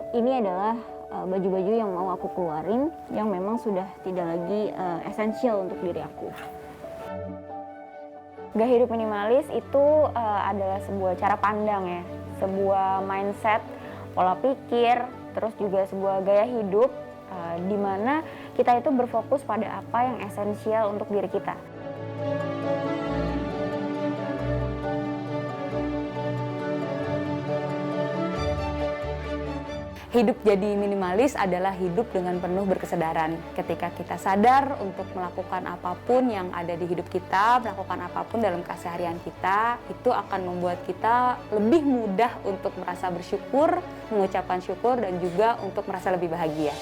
ini adalah baju-baju yang mau aku keluarin yang memang sudah tidak lagi esensial untuk diri aku. Gaya hidup minimalis itu adalah sebuah cara pandang ya, sebuah mindset, pola pikir, terus juga sebuah gaya hidup di mana kita itu berfokus pada apa yang esensial untuk diri kita. Hidup jadi minimalis adalah hidup dengan penuh berkesadaran. Ketika kita sadar untuk melakukan apapun yang ada di hidup kita, melakukan apapun dalam keseharian kita, itu akan membuat kita lebih mudah untuk merasa bersyukur, mengucapkan syukur, dan juga untuk merasa lebih bahagia.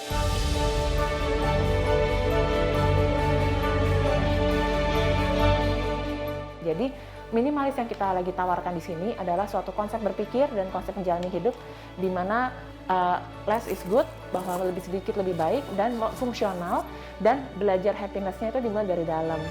Jadi minimalis yang kita lagi tawarkan di sini adalah suatu konsep berpikir dan konsep menjalani hidup di mana less is good, bahwa lebih sedikit lebih baik dan fungsional, dan belajar happiness-nya itu dimulai dari dalam.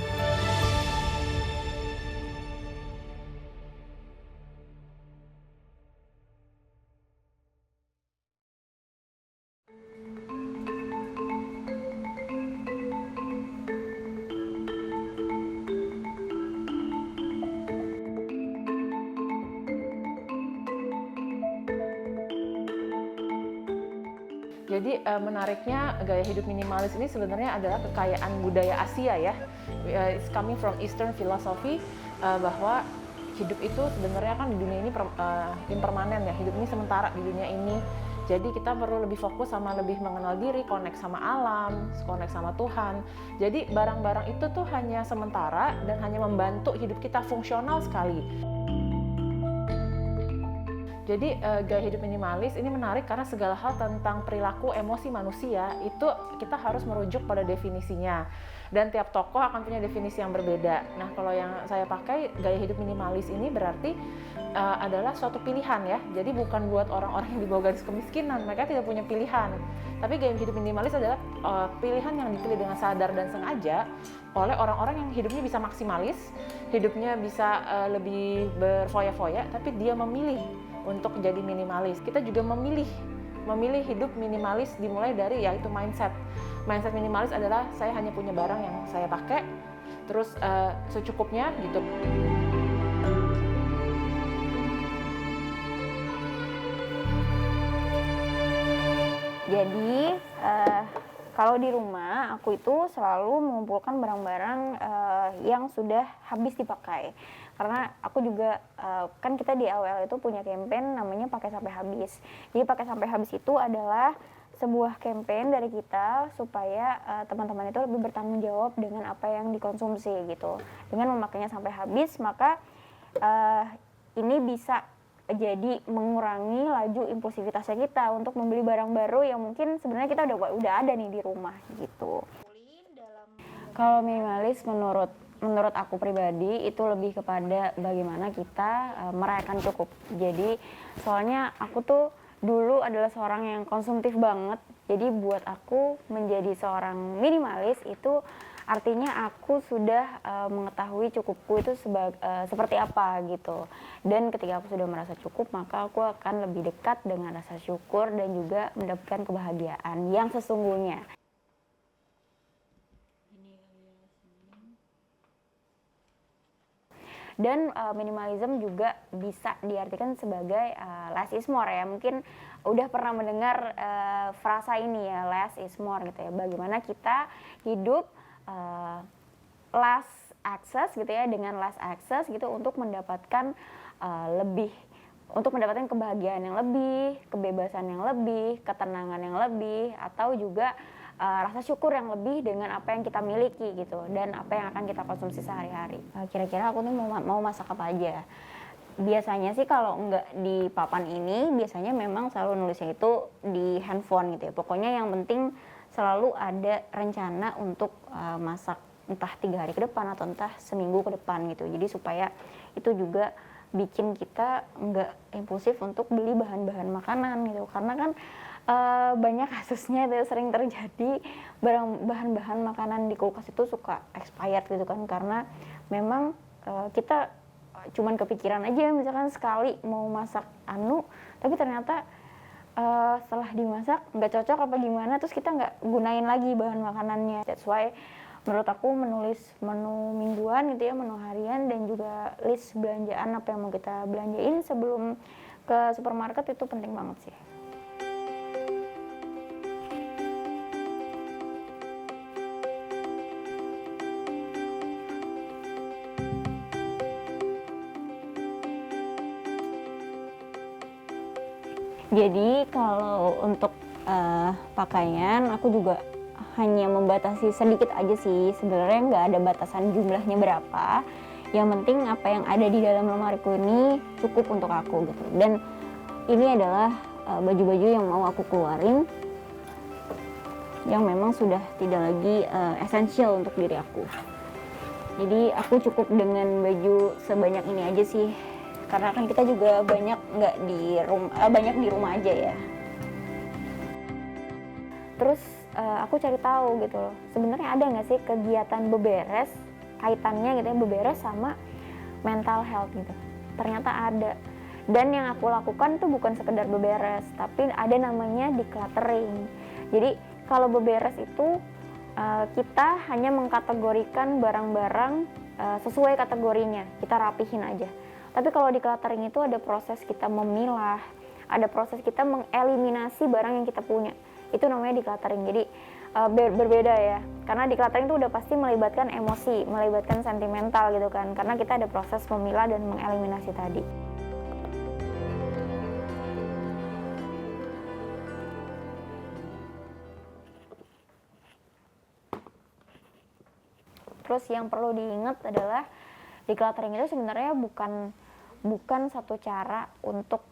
Jadi menariknya gaya hidup minimalis ini sebenarnya adalah kekayaan budaya Asia ya. It's coming from Eastern philosophy, bahwa hidup itu sebenarnya kan di dunia ini impermanen ya, hidup ini sementara di dunia ini. Jadi kita perlu lebih fokus sama lebih mengenal diri, connect sama alam, connect sama Tuhan. Jadi barang-barang itu tuh hanya sementara dan hanya membantu hidup kita fungsional sekali. Jadi gaya hidup minimalis ini menarik karena segala hal tentang perilaku emosi manusia itu kita harus merujuk pada definisinya. Dan tiap tokoh akan punya definisi yang berbeda. Nah, kalau yang saya pakai gaya hidup minimalis ini berarti adalah suatu pilihan ya. Jadi bukan buat orang-orang yang di bawah garis kemiskinan, mereka tidak punya pilihan. Tapi gaya hidup minimalis adalah pilihan yang dipilih dengan sadar dan sengaja oleh orang-orang yang hidupnya bisa maksimalis, hidupnya bisa lebih berfoya-foya, tapi dia memilih untuk jadi minimalis. Kita juga memilih hidup minimalis dimulai dari yaitu mindset. Mindset minimalis adalah saya hanya punya barang yang saya pakai, terus secukupnya gitu. Jadi kalau di rumah aku itu selalu mengumpulkan barang-barang yang sudah habis dipakai. Karena aku juga kan kita di AWL itu punya campaign namanya pakai sampai habis. Jadi pakai sampai habis itu adalah sebuah campaign dari kita supaya teman-teman itu lebih bertanggung jawab dengan apa yang dikonsumsi gitu. Dengan memakainya sampai habis, maka ini bisa jadi mengurangi laju impulsivitasnya kita untuk membeli barang baru yang mungkin sebenarnya kita udah ada nih di rumah gitu. Kalau minimalis menurut aku pribadi itu lebih kepada bagaimana kita merayakan cukup. Jadi soalnya aku tuh dulu adalah seorang yang konsumtif banget. Jadi buat aku menjadi seorang minimalis itu artinya aku sudah mengetahui cukupku itu seperti apa gitu. Dan ketika aku sudah merasa cukup, maka aku akan lebih dekat dengan rasa syukur dan juga mendapatkan kebahagiaan yang sesungguhnya. Dan minimalism juga bisa diartikan sebagai less is more ya. Mungkin udah pernah mendengar frasa ini ya, less is more gitu ya. Bagaimana kita hidup less access gitu ya, dengan less access gitu untuk mendapatkan untuk mendapatkan kebahagiaan yang lebih, kebebasan yang lebih, ketenangan yang lebih, atau juga rasa syukur yang lebih dengan apa yang kita miliki gitu dan apa yang akan kita konsumsi sehari-hari. Kira-kira aku nih mau masak apa aja. Biasanya sih kalau nggak di papan ini, biasanya memang selalu nulisnya itu di handphone gitu ya. Pokoknya yang penting selalu ada rencana untuk masak entah 3 hari ke depan atau entah seminggu ke depan gitu. Jadi supaya itu juga bikin kita nggak impulsif untuk beli bahan-bahan makanan gitu. Karena kan banyak kasusnya itu sering terjadi bahan-bahan makanan di kulkas itu suka expired gitu kan, karena memang kita cuman kepikiran aja misalkan sekali mau masak tapi ternyata setelah dimasak nggak cocok apa gimana, terus kita nggak gunain lagi bahan makanannya. That's why menurut aku menulis menu mingguan gitu ya, menu harian, dan juga list belanjaan apa yang mau kita belanjain sebelum ke supermarket itu penting banget sih. Jadi kalau untuk pakaian aku juga hanya membatasi sedikit aja sih, sebenarnya nggak ada batasan jumlahnya berapa. Yang penting apa yang ada di dalam lemariku ini cukup untuk aku gitu. Dan ini adalah baju-baju yang mau aku keluarin, yang memang sudah tidak lagi esensial untuk diri aku. Jadi aku cukup dengan baju sebanyak ini aja sih, karena kan kita juga banyak banyak di rumah aja ya. Terus aku cari tahu gitu loh, sebenarnya ada nggak sih kegiatan beberes, kaitannya gitu ya, beberes sama mental health gitu. Ternyata ada. Dan yang aku lakukan tuh bukan sekedar beberes, tapi ada namanya decluttering. Jadi kalau beberes itu kita hanya mengkategorikan barang-barang sesuai kategorinya, kita rapihin aja. Tapi kalau decluttering itu ada proses kita memilah, ada proses kita mengeliminasi barang yang kita punya. Itu namanya decluttering. Jadi berbeda ya, karena decluttering itu udah pasti melibatkan emosi, melibatkan sentimental gitu kan, karena kita ada proses memilah dan mengeliminasi tadi. Terus yang perlu diingat adalah decluttering itu sebenarnya bukan satu cara untuk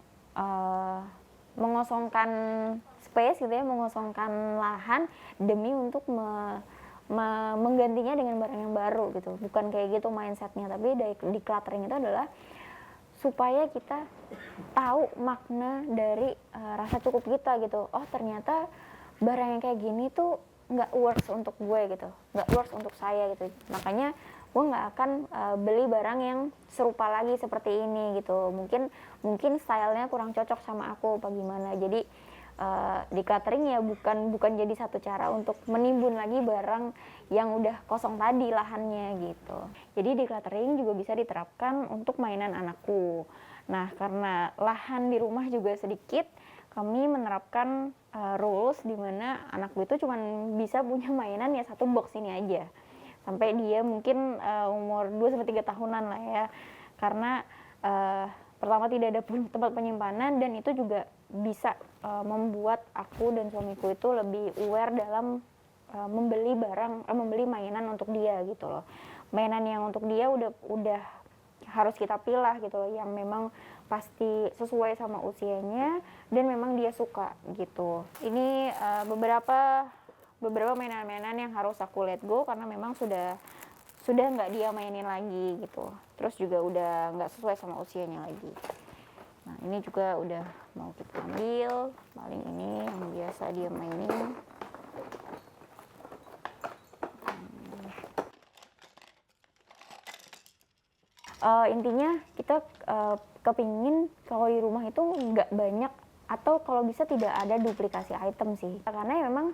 mengosongkan space gitu ya, mengosongkan lahan demi untuk menggantinya dengan barang yang baru gitu. Bukan kayak gitu mindsetnya, tapi decluttering itu adalah supaya kita tahu makna dari rasa cukup kita gitu. Oh ternyata barang yang kayak gini tuh nggak works untuk gue gitu, nggak works untuk saya gitu. Makanya gue nggak akan beli barang yang serupa lagi seperti ini gitu. Mungkin stylenya kurang cocok sama aku apa gimana. Jadi decluttering ya bukan jadi satu cara untuk menimbun lagi barang yang udah kosong tadi lahannya gitu. Jadi decluttering juga bisa diterapkan untuk mainan anakku. Nah karena lahan di rumah juga sedikit, kami menerapkan rules di mana anakku itu cuma bisa punya mainan ya satu box ini aja sampai dia mungkin umur 2-3 tahunan lah ya, karena pertama tidak ada tempat penyimpanan, dan itu juga bisa membuat aku dan suamiku itu lebih aware dalam membeli mainan untuk dia gitu loh. Mainan yang untuk dia udah harus kita pilih gitu loh, yang memang pasti sesuai sama usianya dan memang dia suka gitu. Ini beberapa mainan-mainan yang harus aku let go karena memang sudah nggak dia mainin lagi gitu. Terus juga udah nggak sesuai sama usianya lagi. Nah ini juga udah mau kita ambil. Paling ini yang biasa dia mainin. Intinya kita kepingin kalau di rumah itu nggak banyak, atau kalau bisa tidak ada duplikasi item sih, karena memang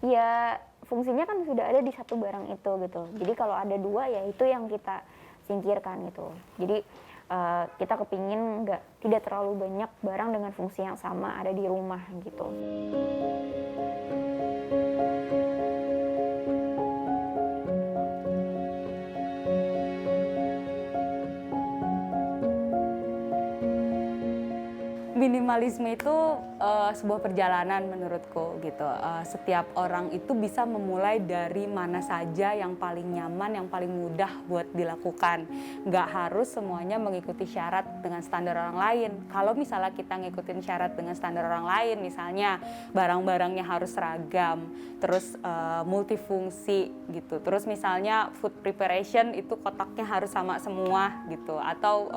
ya fungsinya kan sudah ada di satu barang itu gitu. Jadi kalau ada dua ya itu yang kita singkirkan gitu. Jadi kita kepingin tidak terlalu banyak barang dengan fungsi yang sama ada di rumah gitu. Minimalisme itu sebuah perjalanan menurutku gitu. Setiap orang itu bisa memulai dari mana saja yang paling nyaman, yang paling mudah buat dilakukan. Nggak harus semuanya mengikuti syarat dengan standar orang lain. Kalau misalnya kita ngikutin syarat dengan standar orang lain, misalnya barang-barangnya harus seragam, terus multifungsi gitu. Terus misalnya food preparation itu kotaknya harus sama semua gitu. Atau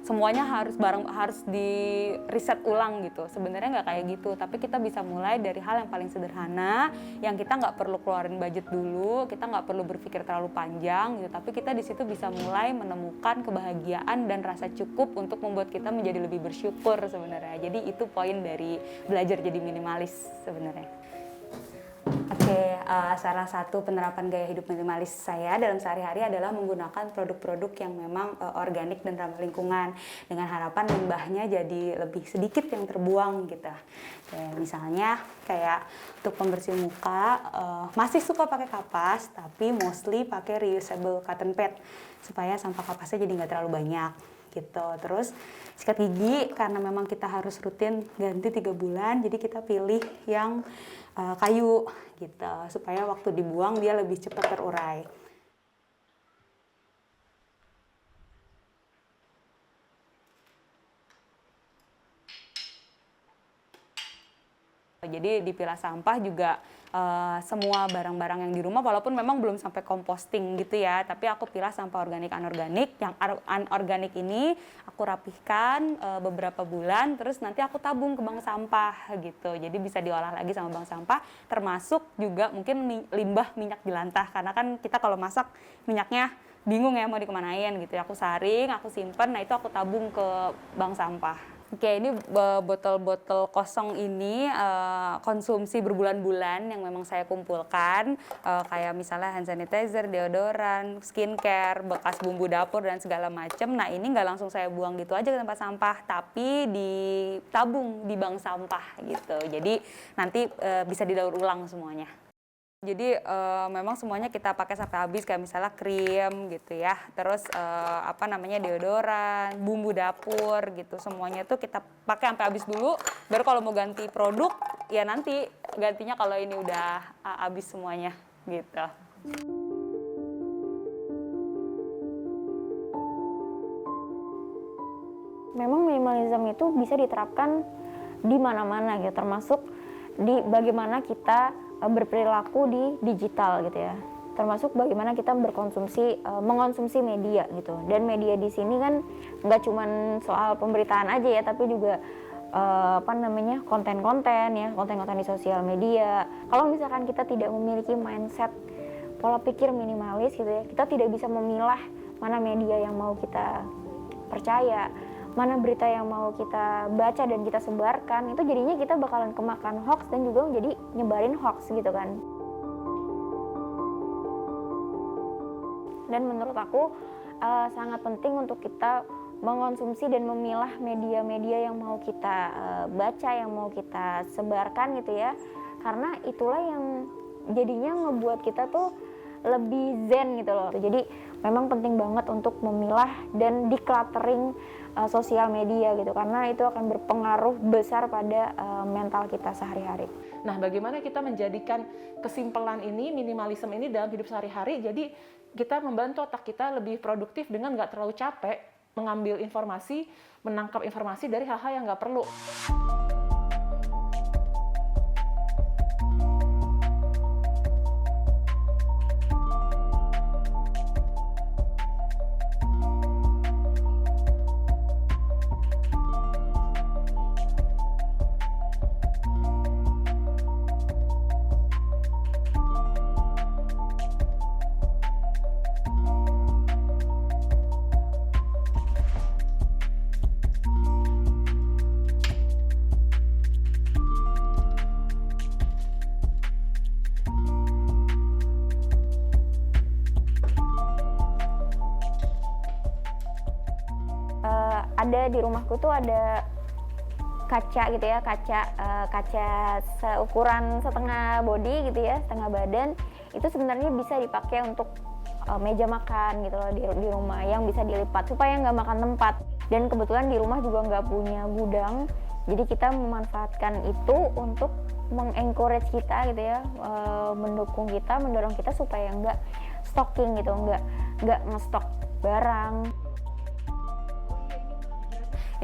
semuanya harus di riset ulang gitu. Sebenarnya nggak kayak gitu, tapi kita bisa mulai dari hal yang paling sederhana, yang kita nggak perlu keluarin budget dulu, kita nggak perlu berpikir terlalu panjang gitu, tapi kita di situ bisa mulai menemukan kebahagiaan dan rasa cukup untuk membuat kita menjadi lebih bersyukur sebenarnya. Jadi itu poin dari belajar jadi minimalis sebenarnya. Oke, salah satu penerapan gaya hidup minimalis saya dalam sehari-hari adalah menggunakan produk-produk yang memang organik dan ramah lingkungan, dengan harapan limbahnya jadi lebih sedikit yang terbuang gitu. Misalnya kayak untuk pembersih muka, masih suka pakai kapas, tapi mostly pakai reusable cotton pad supaya sampah kapasnya jadi nggak terlalu banyak gitu. Terus sikat gigi, karena memang kita harus rutin ganti 3 bulan, jadi kita pilih yang kayu gitu, supaya waktu dibuang dia lebih cepat terurai. Jadi dipilah sampah juga semua barang-barang yang di rumah, walaupun memang belum sampai composting gitu ya, tapi aku pilah sampah organik anorganik. Yang anorganik ini aku rapihkan beberapa bulan, terus nanti aku tabung ke bank sampah gitu. Jadi bisa diolah lagi sama bank sampah, termasuk juga mungkin limbah minyak jelantah, karena kan kita kalau masak minyaknya bingung ya mau dikemanain gitu. Aku saring, aku simpen, nah itu aku tabung ke bank sampah. Oke, ini botol-botol kosong ini konsumsi berbulan-bulan yang memang saya kumpulkan, kayak misalnya hand sanitizer, deodoran, skincare, bekas bumbu dapur dan segala macam. Nah ini nggak langsung saya buang gitu aja ke tempat sampah, tapi ditabung di bank sampah gitu. Jadi nanti bisa didaur ulang semuanya. Jadi memang semuanya kita pakai sampai habis, kayak misalnya krim gitu ya, terus deodoran, bumbu dapur gitu, semuanya tuh kita pakai sampai habis dulu, baru kalau mau ganti produk ya nanti gantinya kalau ini udah habis semuanya gitu. Memang minimalism itu bisa diterapkan di mana-mana gitu, termasuk di bagaimana kita berperilaku di digital gitu ya, termasuk bagaimana kita mengonsumsi media gitu. Dan media di sini kan nggak cuman soal pemberitaan aja ya, tapi juga konten-konten di sosial media. Kalau misalkan kita tidak memiliki mindset pola pikir minimalis gitu ya, kita tidak bisa memilah mana media yang mau kita percaya, mana berita yang mau kita baca dan kita sebarkan. Itu jadinya kita bakalan kemakan hoax dan juga menjadi nyebarin hoax gitu kan. Dan menurut aku sangat penting untuk kita mengonsumsi dan memilah media-media yang mau kita baca, yang mau kita sebarkan gitu ya, karena itulah yang jadinya ngebuat kita tuh lebih zen gitu loh. Jadi memang penting banget untuk memilah dan decluttering sosial media gitu, karena itu akan berpengaruh besar pada mental kita sehari-hari. Nah, bagaimana kita menjadikan kesimpulan ini, minimalisme ini dalam hidup sehari-hari, jadi kita membantu otak kita lebih produktif dengan nggak terlalu capek mengambil informasi, menangkap informasi dari hal-hal yang nggak perlu. Ada di rumahku tuh ada kaca gitu ya, kaca seukuran setengah body gitu ya, setengah badan. Itu sebenarnya bisa dipakai untuk meja makan gitu loh di rumah, yang bisa dilipat supaya nggak makan tempat. Dan kebetulan di rumah juga nggak punya gudang, jadi kita memanfaatkan itu untuk mengencourage kita gitu ya, mendorong kita supaya nggak stocking gitu, nggak ngestok barang.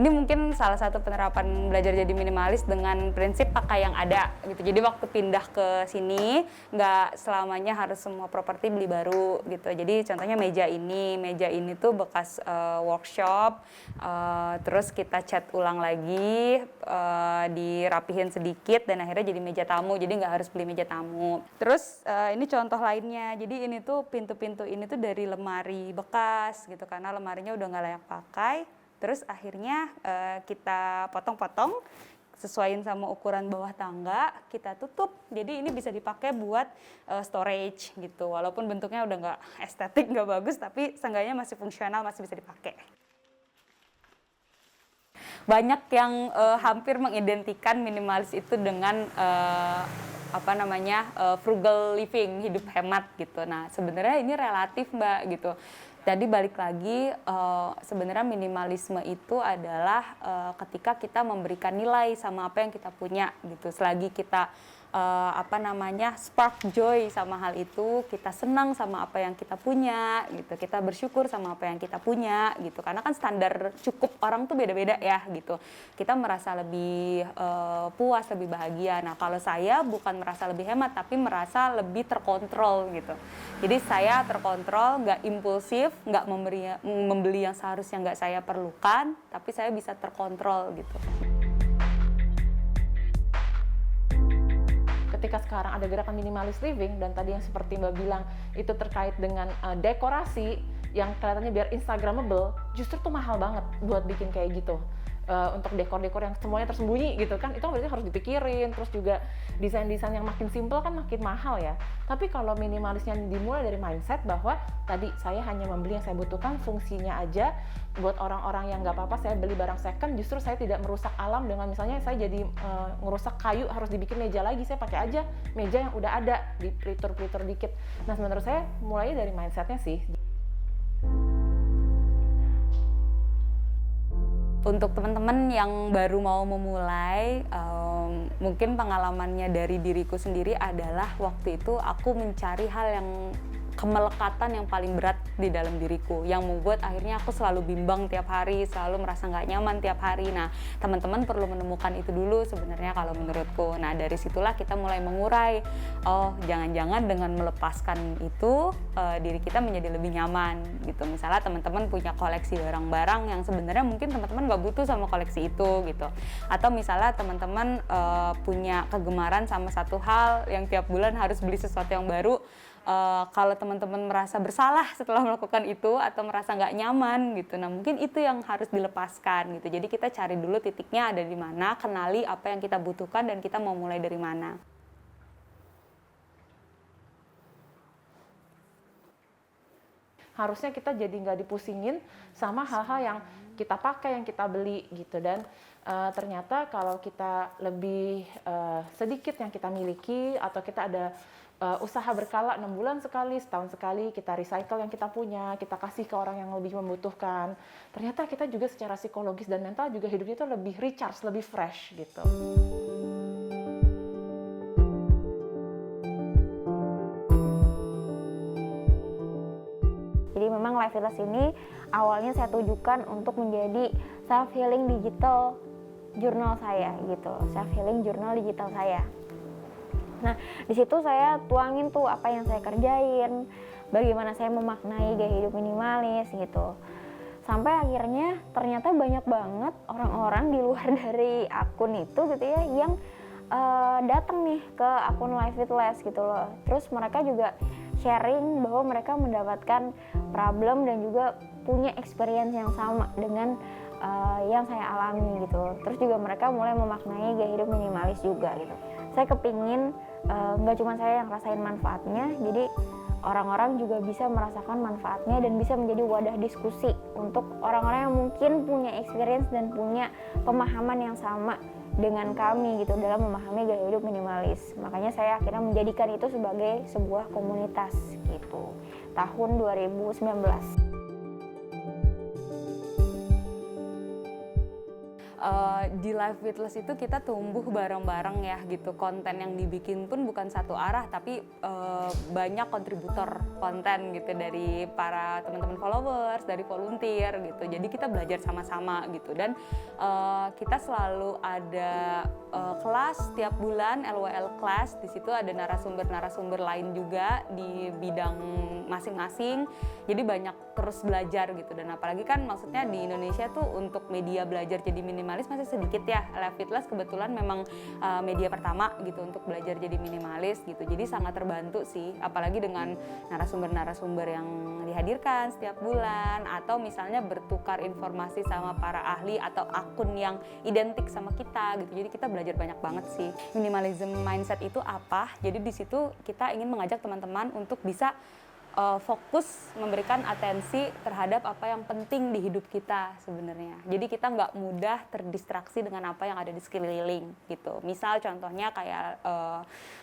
Ini mungkin salah satu penerapan belajar jadi minimalis dengan prinsip pakai yang ada gitu. Jadi waktu pindah ke sini nggak selamanya harus semua properti beli baru gitu. Jadi contohnya meja ini tuh bekas workshop, terus kita cat ulang lagi, dirapihin sedikit dan akhirnya jadi meja tamu. Jadi nggak harus beli meja tamu. Terus ini contoh lainnya. Jadi ini tuh pintu-pintu ini tuh dari lemari bekas gitu karena lemarinya udah nggak layak pakai. Terus akhirnya kita potong-potong, sesuaiin sama ukuran bawah tangga, kita tutup. Jadi ini bisa dipakai buat storage gitu. Walaupun bentuknya udah nggak estetik, nggak bagus, tapi seenggaknya masih fungsional, masih bisa dipakai. Banyak yang hampir mengidentikan minimalis itu dengan frugal living, hidup hemat gitu. Nah sebenarnya ini relatif Mbak gitu. Jadi balik lagi, sebenarnya minimalisme itu adalah ketika kita memberikan nilai sama apa yang kita punya gitu. Selagi kita spark joy sama hal itu, kita senang sama apa yang kita punya gitu, kita bersyukur sama apa yang kita punya gitu. Karena kan standar cukup orang tuh beda-beda ya gitu. Kita merasa lebih puas, lebih bahagia. Nah kalau saya bukan merasa lebih hemat, tapi merasa lebih terkontrol gitu. Jadi saya terkontrol, nggak impulsif, nggak membeli yang seharusnya nggak saya perlukan, tapi saya bisa terkontrol gitu. Ketika sekarang ada gerakan minimalis living dan tadi yang seperti Mbak bilang itu terkait dengan dekorasi yang kelihatannya biar instagramable, justru tuh mahal banget buat bikin kayak gitu. Untuk dekor-dekor yang semuanya tersembunyi gitu kan, itu berarti harus dipikirin. Terus juga desain-desain yang makin simple kan makin mahal ya. Tapi kalau minimalisnya dimulai dari mindset bahwa tadi saya hanya membeli yang saya butuhkan, fungsinya aja. Buat orang-orang yang nggak apa-apa saya beli barang second, justru saya tidak merusak alam dengan misalnya saya jadi ngerusak kayu harus dibikin meja lagi, saya pakai aja meja yang udah ada, di pelitur-pelitur dikit. Nah menurut saya mulai dari mindsetnya sih. Untuk teman-teman yang baru mau memulai, mungkin pengalamannya dari diriku sendiri adalah waktu itu aku mencari hal yang kemelekatan yang paling berat di dalam diriku, yang membuat akhirnya aku selalu bimbang tiap hari, selalu merasa nggak nyaman tiap hari. Nah, teman-teman perlu menemukan itu dulu sebenarnya kalau menurutku. Nah, dari situlah kita mulai mengurai, oh jangan-jangan dengan melepaskan itu diri kita menjadi lebih nyaman gitu. Misalnya teman-teman punya koleksi barang-barang yang sebenarnya mungkin teman-teman nggak butuh sama koleksi itu gitu. Atau misalnya teman-teman punya kegemaran sama satu hal yang tiap bulan harus beli sesuatu yang baru. Kalau teman-teman merasa bersalah setelah melakukan itu atau merasa nggak nyaman gitu, nah mungkin itu yang harus dilepaskan gitu. Jadi kita cari dulu titiknya ada di mana, kenali apa yang kita butuhkan dan kita mau mulai dari mana. Harusnya kita jadi nggak dipusingin sama hal-hal yang kita pakai, yang kita beli gitu. Dan ternyata kalau kita lebih sedikit yang kita miliki atau kita ada usaha berkala 6 bulan sekali, setahun sekali kita recycle yang kita punya, kita kasih ke orang yang lebih membutuhkan. Ternyata kita juga secara psikologis dan mental juga hidupnya itu lebih recharge, lebih fresh gitu. Jadi memang Life Village ini awalnya saya tujukan untuk menjadi self healing digital jurnal saya gitu, self healing jurnal digital saya. Nah, di situ saya tuangin tuh apa yang saya kerjain, bagaimana saya memaknai gaya hidup minimalis gitu. Sampai akhirnya ternyata banyak banget orang-orang di luar dari akun itu gitu ya yang datang nih ke akun Life Village gitu loh. Terus mereka juga sharing bahwa mereka mendapatkan problem dan juga punya experience yang sama dengan yang saya alami gitu. Terus juga mereka mulai memaknai gaya hidup minimalis juga gitu. Saya kepingin nggak cuma saya yang rasain manfaatnya, jadi orang-orang juga bisa merasakan manfaatnya dan bisa menjadi wadah diskusi untuk orang-orang yang mungkin punya experience dan punya pemahaman yang sama dengan kami gitu dalam memahami gaya hidup minimalis. Makanya saya akhirnya menjadikan itu sebagai sebuah komunitas gitu. Tahun 2019. Di Life with Less itu kita tumbuh bareng-bareng ya gitu. Konten yang dibikin pun bukan satu arah, tapi banyak kontributor konten gitu dari para teman-teman followers, dari volunteer gitu. Jadi kita belajar sama-sama gitu, dan kita selalu ada kelas tiap bulan, LWL class. Di situ ada narasumber-narasumber lain juga di bidang masing-masing. Jadi banyak terus belajar gitu, dan apalagi kan maksudnya di Indonesia tuh untuk media belajar jadi minimalis masih sedikit ya. Life with Less kebetulan memang media pertama gitu untuk belajar jadi minimalis gitu. Jadi sangat terbantu sih, apalagi dengan narasumber-narasumber yang dihadirkan setiap bulan, atau misalnya bertukar informasi sama para ahli atau akun yang identik sama kita gitu. Jadi kita belajar banyak banget sih. Minimalism mindset itu apa? Jadi di situ kita ingin mengajak teman-teman untuk bisa fokus memberikan atensi terhadap apa yang penting di hidup kita sebenarnya. Jadi kita nggak mudah terdistraksi dengan apa yang ada di sekeliling gitu. Misal contohnya kayak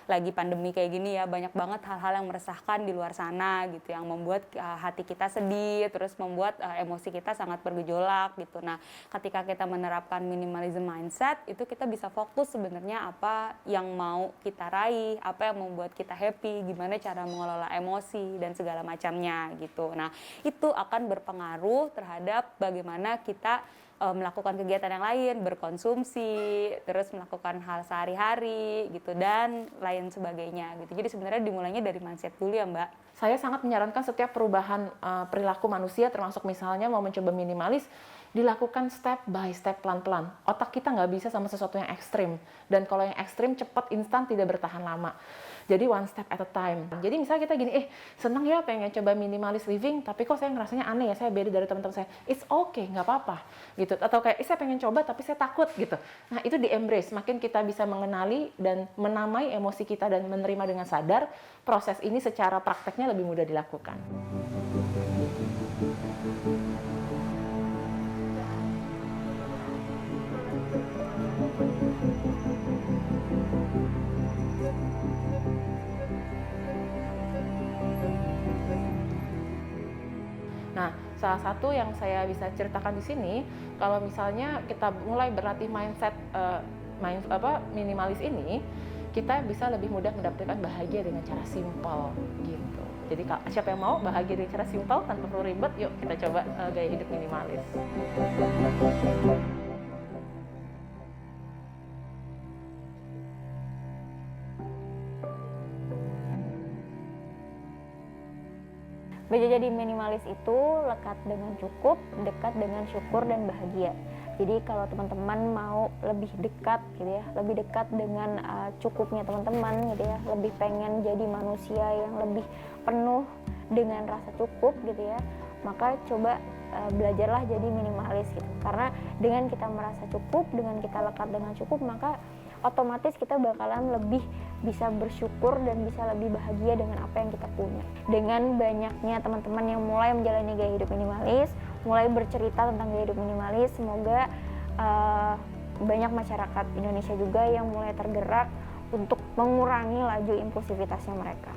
lagi pandemi kayak gini ya, banyak banget hal-hal yang meresahkan di luar sana gitu, yang membuat hati kita sedih, terus membuat emosi kita sangat bergejolak gitu. Nah, ketika kita menerapkan minimalism mindset, itu kita bisa fokus sebenarnya apa yang mau kita raih, apa yang membuat kita happy, gimana cara mengelola emosi dan segala macamnya gitu. Nah, itu akan berpengaruh terhadap bagaimana kita melakukan kegiatan yang lain, berkonsumsi, terus melakukan hal sehari-hari gitu, dan lain sebagainya gitu. Jadi sebenarnya dimulainya dari mindset dulu ya Mbak. Saya sangat menyarankan setiap perubahan perilaku manusia, termasuk misalnya mau mencoba minimalis, dilakukan step by step, pelan-pelan. Otak kita nggak bisa sama sesuatu yang ekstrim. Dan kalau yang ekstrim cepat, instan, tidak bertahan lama. Jadi one step at a time. Jadi misalnya kita gini, senang ya pengen coba minimalis living, tapi kok saya ngerasanya aneh ya, saya beda dari teman-teman saya. It's okay, nggak apa-apa. Gitu. Atau kayak, saya pengen coba tapi saya takut gitu. Nah itu di-embrace. Makin kita bisa mengenali dan menamai emosi kita dan menerima dengan sadar, proses ini secara prakteknya lebih mudah dilakukan. Nah, salah satu yang saya bisa ceritakan di sini, kalau misalnya kita mulai berlatih mindset minimalis ini, kita bisa lebih mudah mendapatkan bahagia dengan cara simpel gitu. Jadi siapa yang mau bahagia dengan cara simpel tanpa perlu ribet, yuk kita coba gaya hidup minimalis. Belajar jadi minimalis itu lekat dengan cukup, dekat dengan syukur dan bahagia. Jadi kalau teman-teman mau lebih dekat gitu ya, lebih dekat dengan cukupnya teman-teman gitu ya, lebih pengen jadi manusia yang lebih penuh dengan rasa cukup gitu ya, maka coba belajarlah jadi minimalis gitu. Karena dengan kita merasa cukup, dengan kita lekat dengan cukup, maka otomatis kita bakalan lebih bisa bersyukur dan bisa lebih bahagia dengan apa yang kita punya. Dengan banyaknya teman-teman yang mulai menjalani gaya hidup minimalis, mulai bercerita tentang gaya hidup minimalis, semoga banyak masyarakat Indonesia juga yang mulai tergerak untuk mengurangi laju impulsivitasnya mereka.